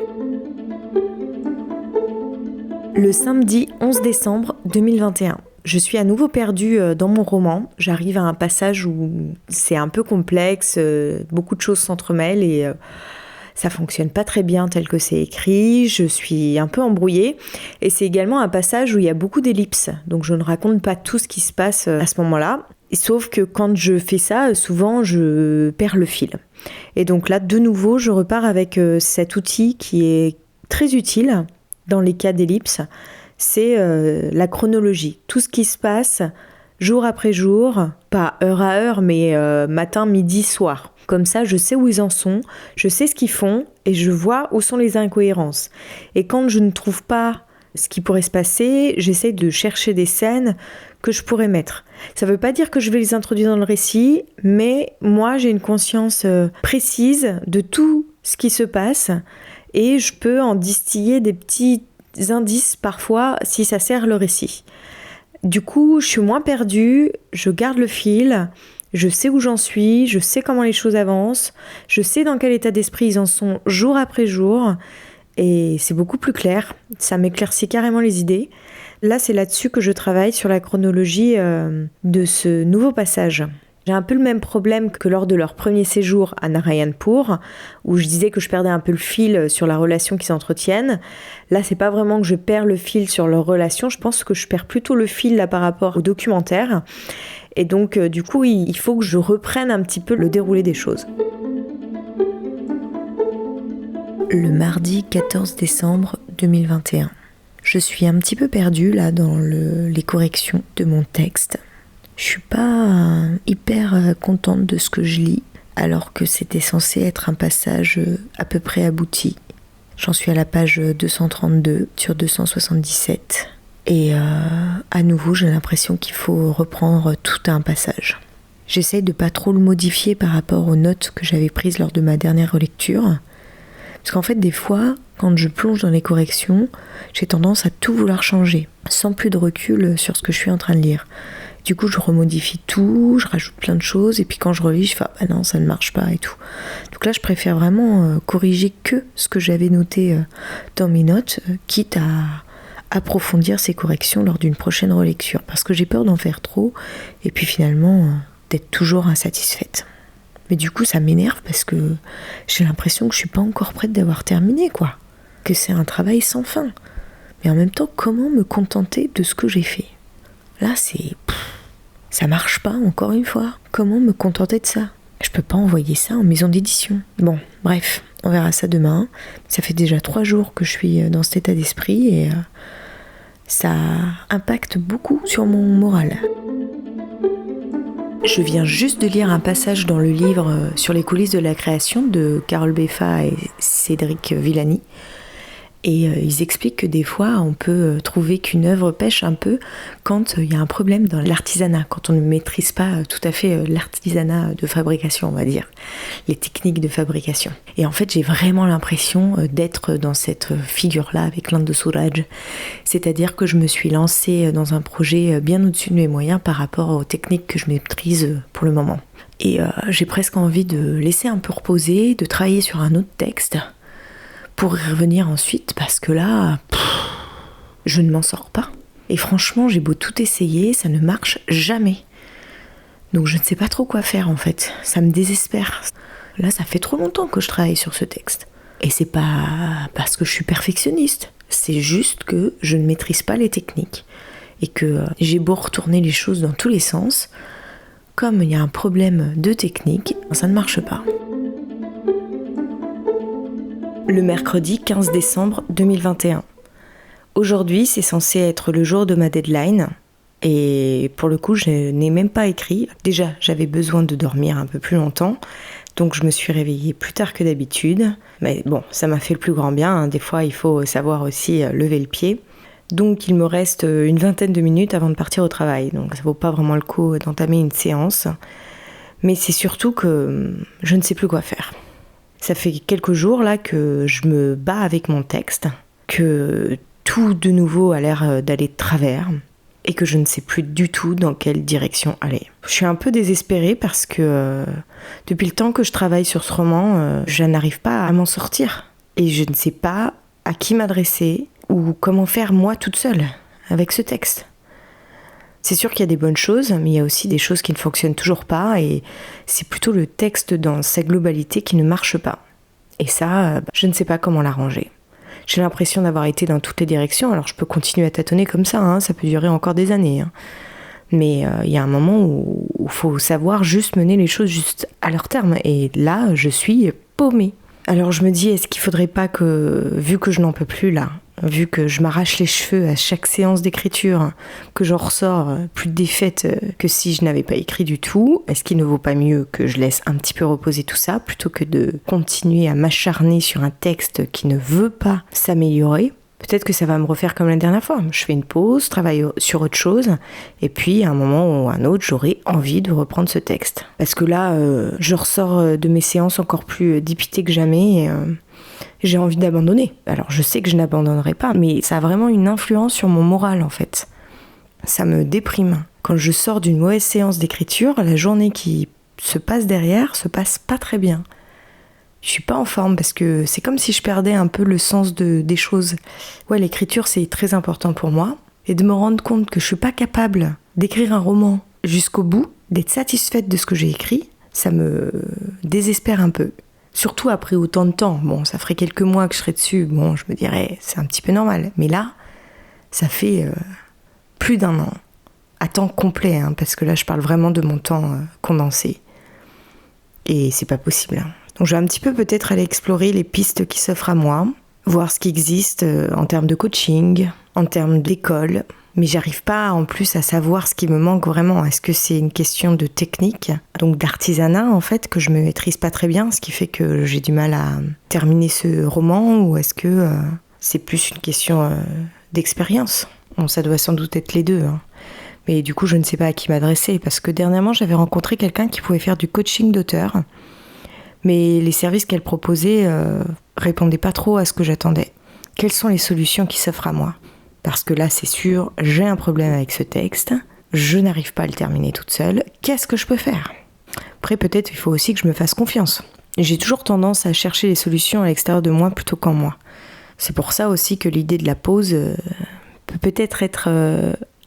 Le samedi 11 décembre 2021. Je suis à nouveau perdue dans mon roman. J'arrive à un passage où c'est un peu complexe, beaucoup de choses s'entremêlent et ça fonctionne pas très bien tel que c'est écrit, je suis un peu embrouillée et c'est également un passage où il y a beaucoup d'ellipses, donc je ne raconte pas tout ce qui se passe à ce moment-là, sauf que quand je fais ça, souvent je perds le fil. Et donc là, de nouveau, je repars avec cet outil qui est très utile dans les cas d'ellipse, c'est la chronologie, tout ce qui se passe jour après jour, pas heure à heure, mais matin, midi, soir. Comme ça, je sais où ils en sont, je sais ce qu'ils font et je vois où sont les incohérences. Et quand je ne trouve pas ce qui pourrait se passer, j'essaie de chercher des scènes que je pourrais mettre. Ça ne veut pas dire que je vais les introduire dans le récit, mais moi, j'ai une conscience précise de tout ce qui se passe et je peux en distiller des petits indices parfois si ça sert le récit. Du coup, je suis moins perdue, je garde le fil, je sais où j'en suis, je sais comment les choses avancent, je sais dans quel état d'esprit ils en sont jour après jour, et c'est beaucoup plus clair, ça m'éclaircit carrément les idées. Là, c'est là-dessus que je travaille sur la chronologie de ce nouveau passage. J'ai un peu le même problème que lors de leur premier séjour à Narayanpur, où je disais que je perdais un peu le fil sur la relation qu'ils entretiennent. Là, c'est pas vraiment que je perds le fil sur leur relation, je pense que je perds plutôt le fil là par rapport au documentaire. Et donc, du coup, il faut que je reprenne un petit peu le déroulé des choses. Le mardi 14 décembre 2021. Je suis un petit peu perdue là dans les corrections de mon texte. Je suis pas hyper contente de ce que je lis, alors que c'était censé être un passage à peu près abouti. J'en suis à la page 232 sur 277. Et à nouveau, j'ai l'impression qu'il faut reprendre tout un passage. J'essaye de pas trop le modifier par rapport aux notes que j'avais prises lors de ma dernière relecture. Parce qu'en fait, des fois, quand je plonge dans les corrections, j'ai tendance à tout vouloir changer, sans plus de recul sur ce que je suis en train de lire. Du coup, je remodifie tout, je rajoute plein de choses, et puis quand je relis, je fais « Ah bah non, ça ne marche pas » et tout. Donc là, je préfère vraiment corriger que ce que j'avais noté dans mes notes, quitte à approfondir ces corrections lors d'une prochaine relecture. Parce que j'ai peur d'en faire trop, et puis finalement, d'être toujours insatisfaite. Mais du coup, ça m'énerve parce que j'ai l'impression que je suis pas encore prête d'avoir terminé, quoi. Que c'est un travail sans fin. Mais en même temps, comment me contenter de ce que j'ai fait ? Là, ça marche pas, encore une fois. Comment me contenter de ça ? Je peux pas envoyer ça en maison d'édition. Bon, bref, on verra ça demain. Ça fait déjà 3 jours que je suis dans cet état d'esprit et ça impacte beaucoup sur mon moral. Je viens juste de lire un passage dans le livre sur les coulisses de la création de Carole Beffa et Cédric Villani. Et ils expliquent que des fois, on peut trouver qu'une œuvre pêche un peu quand il y a un problème dans l'artisanat, quand on ne maîtrise pas tout à fait l'artisanat de fabrication, on va dire, les techniques de fabrication. Et en fait, j'ai vraiment l'impression d'être dans cette figure-là avec l'Inde de Suraj. C'est-à-dire que je me suis lancée dans un projet bien au-dessus de mes moyens par rapport aux techniques que je maîtrise pour le moment. Et j'ai presque envie de laisser un peu reposer, de travailler sur un autre texte, pour y revenir ensuite, parce que là, je ne m'en sors pas. Et franchement, j'ai beau tout essayer, ça ne marche jamais. Donc je ne sais pas trop quoi faire en fait, ça me désespère. Là, ça fait trop longtemps que je travaille sur ce texte. Et c'est pas parce que je suis perfectionniste, c'est juste que je ne maîtrise pas les techniques. Et que j'ai beau retourner les choses dans tous les sens, comme il y a un problème de technique, ça ne marche pas. Le mercredi 15 décembre 2021. Aujourd'hui, c'est censé être le jour de ma deadline. Et pour le coup, je n'ai même pas écrit. Déjà, j'avais besoin de dormir un peu plus longtemps. Donc je me suis réveillée plus tard que d'habitude. Mais bon, ça m'a fait le plus grand bien, hein. Des fois, il faut savoir aussi lever le pied. Donc il me reste une vingtaine de minutes avant de partir au travail. Donc ça vaut pas vraiment le coup d'entamer une séance. Mais c'est surtout que je ne sais plus quoi faire. Ça fait quelques jours là que je me bats avec mon texte, que tout de nouveau a l'air d'aller de travers et que je ne sais plus du tout dans quelle direction aller. Je suis un peu désespérée parce que depuis le temps que je travaille sur ce roman, je n'arrive pas à m'en sortir. Et je ne sais pas à qui m'adresser ou comment faire moi toute seule avec ce texte. C'est sûr qu'il y a des bonnes choses, mais il y a aussi des choses qui ne fonctionnent toujours pas et c'est plutôt le texte dans sa globalité qui ne marche pas. Et ça, je ne sais pas comment l'arranger. J'ai l'impression d'avoir été dans toutes les directions, alors je peux continuer à tâtonner comme ça, hein, ça peut durer encore des années. Hein. Mais il y a un moment où il faut savoir juste mener les choses juste à leur terme. Et là, je suis paumée. Alors je me dis, est-ce qu'il faudrait pas que, vu que je n'en peux plus là, vu que je m'arrache les cheveux à chaque séance d'écriture, que j'en ressors plus défaite que si je n'avais pas écrit du tout, est-ce qu'il ne vaut pas mieux que je laisse un petit peu reposer tout ça plutôt que de continuer à m'acharner sur un texte qui ne veut pas s'améliorer ? Peut-être que ça va me refaire comme la dernière fois. Je fais une pause, travaille sur autre chose, et puis à un moment ou à un autre, j'aurai envie de reprendre ce texte. Parce que là, je ressors de mes séances encore plus dépitée que jamais, et j'ai envie d'abandonner. Alors je sais que je n'abandonnerai pas, mais ça a vraiment une influence sur mon moral en fait. Ça me déprime. Quand je sors d'une mauvaise séance d'écriture, la journée qui se passe derrière se passe pas très bien. Je suis pas en forme parce que c'est comme si je perdais un peu le sens des choses. Ouais, l'écriture c'est très important pour moi. Et de me rendre compte que je suis pas capable d'écrire un roman jusqu'au bout, d'être satisfaite de ce que j'ai écrit, ça me désespère un peu. Surtout après autant de temps. Bon, ça ferait quelques mois que je serais dessus. Bon, je me dirais, c'est un petit peu normal. Mais là, ça fait plus d'1 an. À temps complet, hein, parce que là, je parle vraiment de mon temps condensé. Et c'est pas possible. Hein. Donc je vais un petit peu peut-être aller explorer les pistes qui s'offrent à moi, voir ce qui existe en termes de coaching, en termes d'école. Mais j'arrive pas en plus à savoir ce qui me manque vraiment. Est-ce que c'est une question de technique, donc d'artisanat en fait, que je me maîtrise pas très bien, ce qui fait que j'ai du mal à terminer ce roman, ou est-ce que c'est plus une question d'expérience ? Bon, ça doit sans doute être les deux. Hein. Mais du coup, je ne sais pas à qui m'adresser, parce que dernièrement, j'avais rencontré quelqu'un qui pouvait faire du coaching d'auteur, mais les services qu'elle proposait répondaient pas trop à ce que j'attendais. Quelles sont les solutions qui s'offrent à moi ? Parce que là, c'est sûr, j'ai un problème avec ce texte, je n'arrive pas à le terminer toute seule, qu'est-ce que je peux faire ? Après, peut-être il faut aussi que je me fasse confiance. J'ai toujours tendance à chercher les solutions à l'extérieur de moi plutôt qu'en moi. C'est pour ça aussi que l'idée de la pause peut peut-être être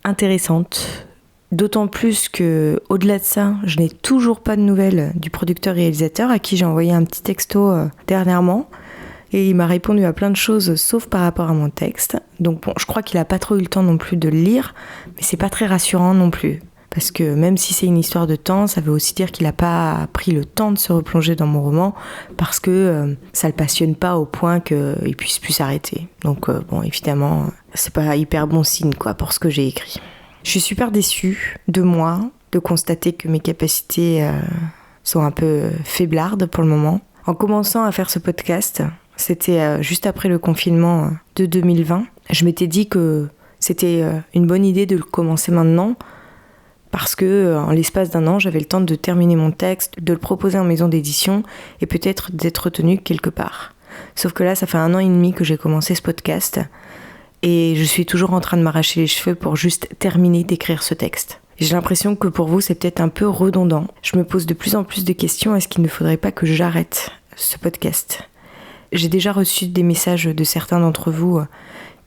intéressante. D'autant plus que, au-delà de ça, je n'ai toujours pas de nouvelles du producteur-réalisateur à qui j'ai envoyé un petit texto dernièrement. Et il m'a répondu à plein de choses, sauf par rapport à mon texte. Donc bon, je crois qu'il n'a pas trop eu le temps non plus de le lire, mais c'est pas très rassurant non plus. Parce que même si c'est une histoire de temps, ça veut aussi dire qu'il n'a pas pris le temps de se replonger dans mon roman parce que ça le passionne pas au point qu'il puisse plus s'arrêter. Donc bon, évidemment, c'est pas hyper bon signe quoi pour ce que j'ai écrit. Je suis super déçue de moi, de constater que mes capacités sont un peu faiblardes pour le moment. En commençant à faire ce podcast, c'était juste après le confinement de 2020, je m'étais dit que c'était une bonne idée de le commencer maintenant, parce que en l'espace d'un an, j'avais le temps de terminer mon texte, de le proposer en maison d'édition et peut-être d'être retenu quelque part. Sauf que là, ça fait 1 an et demi que j'ai commencé ce podcast et je suis toujours en train de m'arracher les cheveux pour juste terminer d'écrire ce texte. J'ai l'impression que pour vous, c'est peut-être un peu redondant. Je me pose de plus en plus de questions. Est-ce qu'il ne faudrait pas que j'arrête ce podcast ? J'ai déjà reçu des messages de certains d'entre vous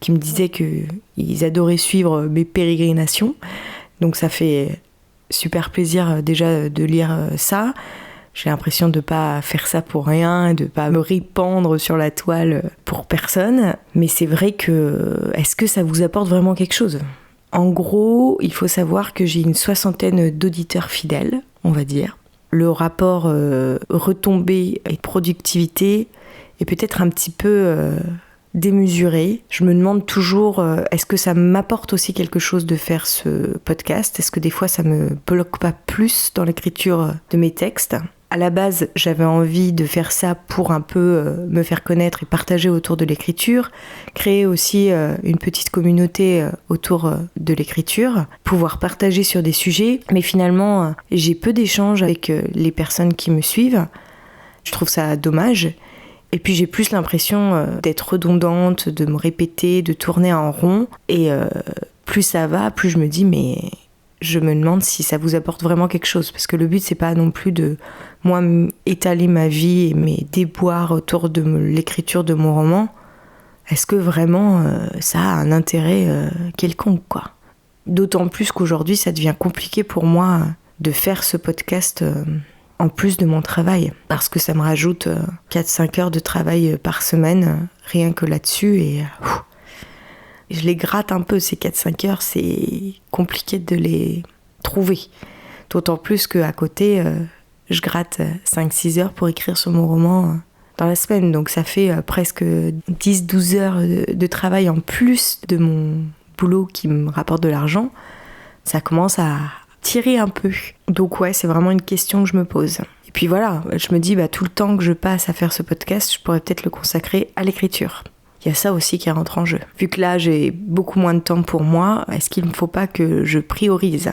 qui me disaient qu'ils adoraient suivre mes pérégrinations. Donc ça fait super plaisir déjà de lire ça. J'ai l'impression de ne pas faire ça pour rien, de ne pas me répandre sur la toile pour personne. Mais c'est vrai que, est-ce que ça vous apporte vraiment quelque chose ? En gros, il faut savoir que j'ai une 60aine d'auditeurs fidèles, on va dire. Le rapport retombée et productivité est peut-être un petit peu démesuré. Je me demande toujours, est-ce que ça m'apporte aussi quelque chose de faire ce podcast ? Est-ce que des fois ça me bloque pas plus dans l'écriture de mes textes ? À la base, j'avais envie de faire ça pour un peu me faire connaître et partager autour de l'écriture, créer aussi une petite communauté autour de l'écriture, pouvoir partager sur des sujets. Mais finalement, j'ai peu d'échanges avec les personnes qui me suivent. Je trouve ça dommage. Et puis j'ai plus l'impression d'être redondante, de me répéter, de tourner en rond. Et plus ça va, plus je me dis, mais je me demande si ça vous apporte vraiment quelque chose. Parce que le but, c'est pas non plus de, moi, étaler ma vie et mes déboires autour de l'écriture de mon roman. Est-ce que vraiment ça a un intérêt quelconque, quoi ? D'autant plus qu'aujourd'hui, ça devient compliqué pour moi de faire ce podcast en plus de mon travail. Parce que ça me rajoute 4-5 heures de travail par semaine, rien que là-dessus. Et je les gratte un peu, ces 4-5 heures, c'est compliqué de les trouver. D'autant plus qu'à côté, je gratte 5-6 heures pour écrire sur mon roman dans la semaine. Donc ça fait presque 10-12 heures de travail en plus de mon boulot qui me rapporte de l'argent. Ça commence à tirer un peu. Donc ouais, c'est vraiment une question que je me pose. Et puis voilà, je me dis, tout le temps que je passe à faire ce podcast, je pourrais peut-être le consacrer à l'écriture. Il y a ça aussi qui rentre en jeu. Vu que là, j'ai beaucoup moins de temps pour moi, est-ce qu'il ne faut pas que je priorise ?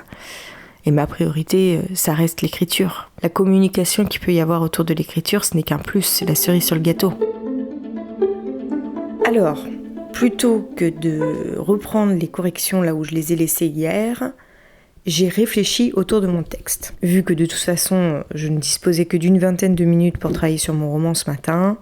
Et ma priorité, ça reste l'écriture. La communication qu'il peut y avoir autour de l'écriture, ce n'est qu'un plus, c'est la cerise sur le gâteau. Alors, plutôt que de reprendre les corrections là où je les ai laissées hier, j'ai réfléchi autour de mon texte. Vu que de toute façon, je ne disposais que d'une 20aine de minutes pour travailler sur mon roman ce matin,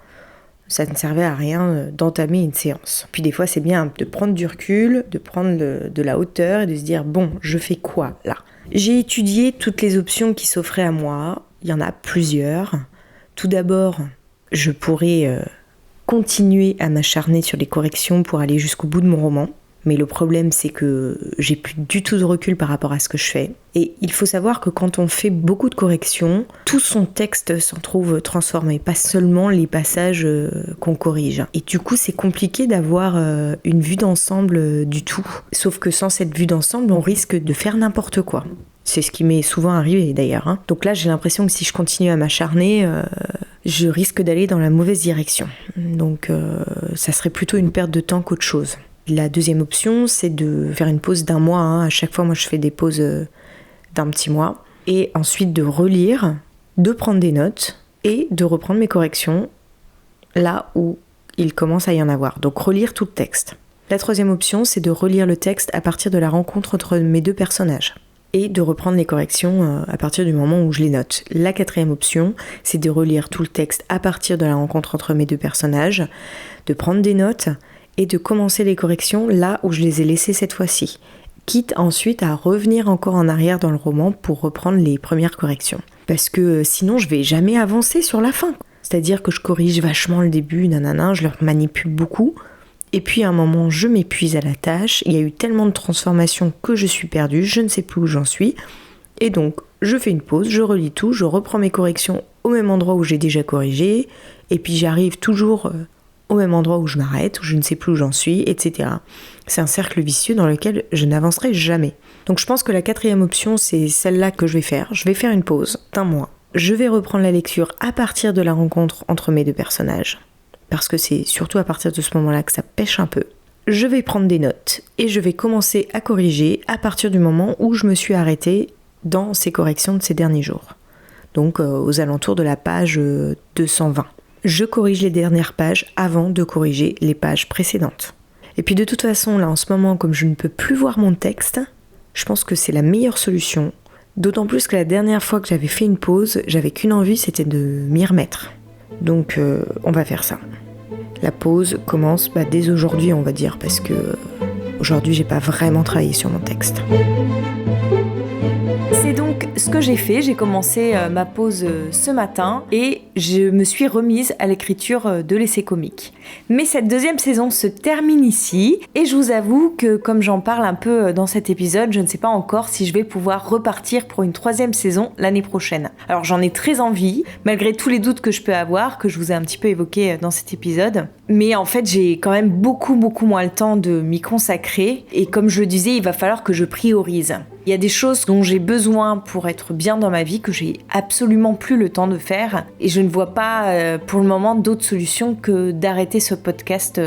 ça ne servait à rien d'entamer une séance. Puis des fois, c'est bien de prendre du recul, de prendre de la hauteur et de se dire « bon, je fais quoi là ?» J'ai étudié toutes les options qui s'offraient à moi. Il y en a plusieurs. Tout d'abord, je pourrais continuer à m'acharner sur les corrections pour aller jusqu'au bout de mon roman. Mais le problème, c'est que j'ai plus du tout de recul par rapport à ce que je fais. Et il faut savoir que quand on fait beaucoup de corrections, tout son texte s'en trouve transformé, pas seulement les passages qu'on corrige. Et du coup, c'est compliqué d'avoir une vue d'ensemble du tout. Sauf que sans cette vue d'ensemble, on risque de faire n'importe quoi. C'est ce qui m'est souvent arrivé d'ailleurs. Donc là, j'ai l'impression que si je continue à m'acharner, je risque d'aller dans la mauvaise direction. Donc ça serait plutôt une perte de temps qu'autre chose. La deuxième option, c'est de faire une pause d'1 mois. À chaque fois, moi, je fais des pauses d'1 petit mois. Et ensuite de relire, de prendre des notes et de reprendre mes corrections là où il commence à y en avoir. Donc relire tout le texte. La troisième option, c'est de relire le texte à partir de la rencontre entre mes 2 personnages et de reprendre les corrections à partir du moment où je les note. La quatrième option, c'est de relire tout le texte à partir de la rencontre entre mes 2 personnages, de prendre des notes et de commencer les corrections là où je les ai laissées cette fois-ci, quitte ensuite à revenir encore en arrière dans le roman pour reprendre les premières corrections. Parce que sinon, je vais jamais avancer sur la fin. C'est-à-dire que je corrige vachement le début, je le manipule beaucoup. Et puis à un moment, je m'épuise à la tâche. Il y a eu tellement de transformations que je suis perdue, je ne sais plus où j'en suis. Et donc, je fais une pause, je relis tout, je reprends mes corrections au même endroit où j'ai déjà corrigé. Et puis j'arrive toujours au même endroit où je m'arrête, où je ne sais plus où j'en suis, etc. C'est un cercle vicieux dans lequel je n'avancerai jamais. Donc je pense que la quatrième option, c'est celle-là que je vais faire. Je vais faire une pause d'1 mois. Je vais reprendre la lecture à partir de la rencontre entre mes 2 personnages. Parce que c'est surtout à partir de ce moment-là que ça pêche un peu. Je vais prendre des notes et je vais commencer à corriger à partir du moment où je me suis arrêtée dans ces corrections de ces derniers jours. Donc aux alentours de la page 220. Je corrige les dernières pages avant de corriger les pages précédentes. Et puis de toute façon, là en ce moment, comme je ne peux plus voir mon texte, je pense que c'est la meilleure solution. D'autant plus que la dernière fois que j'avais fait une pause, j'avais qu'une envie, c'était de m'y remettre. Donc on va faire ça. La pause commence dès aujourd'hui, on va dire, parce que aujourd'hui j'ai pas vraiment travaillé sur mon texte. C'est donc ce que j'ai fait, j'ai commencé ma pause ce matin et je me suis remise à l'écriture de l'essai comique. Mais cette deuxième saison se termine ici et je vous avoue que comme j'en parle un peu dans cet épisode, je ne sais pas encore si je vais pouvoir repartir pour une 3e saison l'année prochaine. Alors j'en ai très envie, malgré tous les doutes que je peux avoir, que je vous ai un petit peu évoqués dans cet épisode. Mais en fait j'ai quand même beaucoup moins le temps de m'y consacrer et comme je le disais, il va falloir que je priorise. Il y a des choses dont j'ai besoin pour être bien dans ma vie que j'ai absolument plus le temps de faire et je ne vois pas pour le moment d'autre solution que d'arrêter ce podcast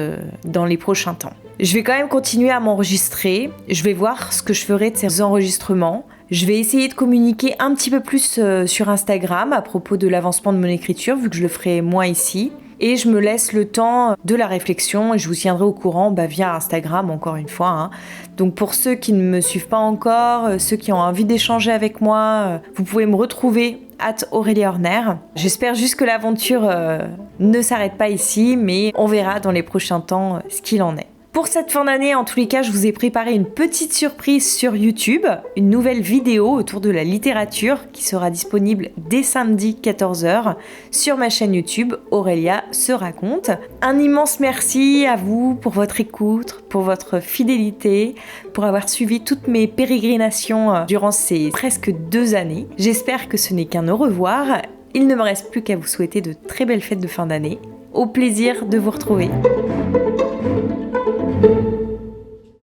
dans les prochains temps. Je vais quand même continuer à m'enregistrer, je vais voir ce que je ferai de ces enregistrements. Je vais essayer de communiquer un petit peu plus sur Instagram à propos de l'avancement de mon écriture vu que je le ferai moi ici. Et je me laisse le temps de la réflexion et je vous tiendrai au courant via Instagram encore une fois. Donc pour ceux qui ne me suivent pas encore, ceux qui ont envie d'échanger avec moi, vous pouvez me retrouver @Aurélia Horner. J'espère juste que l'aventure ne s'arrête pas ici, mais on verra dans les prochains temps ce qu'il en est. Pour cette fin d'année, en tous les cas, je vous ai préparé une petite surprise sur YouTube, une nouvelle vidéo autour de la littérature qui sera disponible dès samedi 14h sur ma chaîne YouTube Aurélia se raconte. Un immense merci à vous pour votre écoute, pour votre fidélité, pour avoir suivi toutes mes pérégrinations durant ces presque 2 années. J'espère que ce n'est qu'un au revoir. Il ne me reste plus qu'à vous souhaiter de très belles fêtes de fin d'année. Au plaisir de vous retrouver.